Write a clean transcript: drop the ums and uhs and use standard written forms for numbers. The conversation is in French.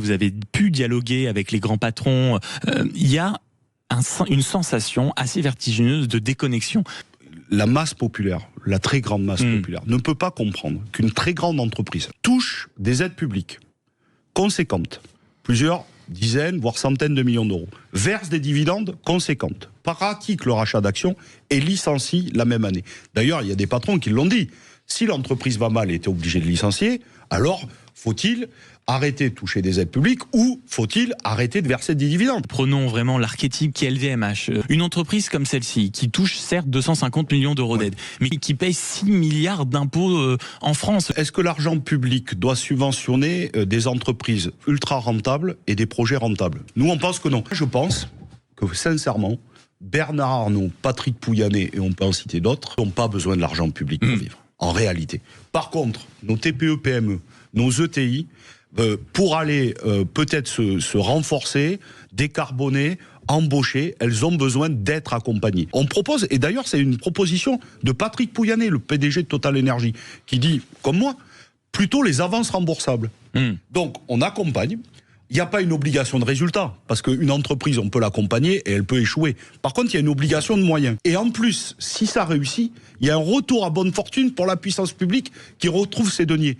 vous avez pu dialoguer avec les grands patrons. Il y a une sensation assez vertigineuse de déconnexion. La masse populaire, la très grande masse populaire, ne peut pas comprendre qu'une très grande entreprise touche des aides publiques conséquentes, plusieurs dizaines, voire centaines de millions d'euros, verse des dividendes conséquentes, pratique le rachat d'actions et licencie la même année. D'ailleurs, il y a des patrons qui l'ont dit. Si l'entreprise va mal et est obligée de licencier, alors faut-il arrêter de toucher des aides publiques ou faut-il arrêter de verser des dividendes? Prenons vraiment l'archétype qui est LVMH. Une entreprise comme celle-ci, qui touche certes 250 millions d'euros d'aide, mais qui paye 6 milliards d'impôts en France. Est-ce que l'argent public doit subventionner des entreprises ultra rentables et des projets rentables? Nous, on pense que non. Je pense que, sincèrement, Bernard Arnault, Patrick Pouyanné, et on peut en citer d'autres, n'ont pas besoin de l'argent public pour vivre, en réalité. Par contre, nos TPE-PME, nos ETI, pour aller peut-être se renforcer, décarboner, embaucher, elles ont besoin d'être accompagnées. On propose, et d'ailleurs c'est une proposition de Patrick Pouyanné, le PDG de Total Energy, qui dit, comme moi, plutôt les avances remboursables. Donc on accompagne. Il n'y a pas une obligation de résultat, parce qu'une entreprise, on peut l'accompagner et elle peut échouer. Par contre, il y a une obligation de moyens. Et en plus, si ça réussit, il y a un retour à bonne fortune pour la puissance publique qui retrouve ses deniers.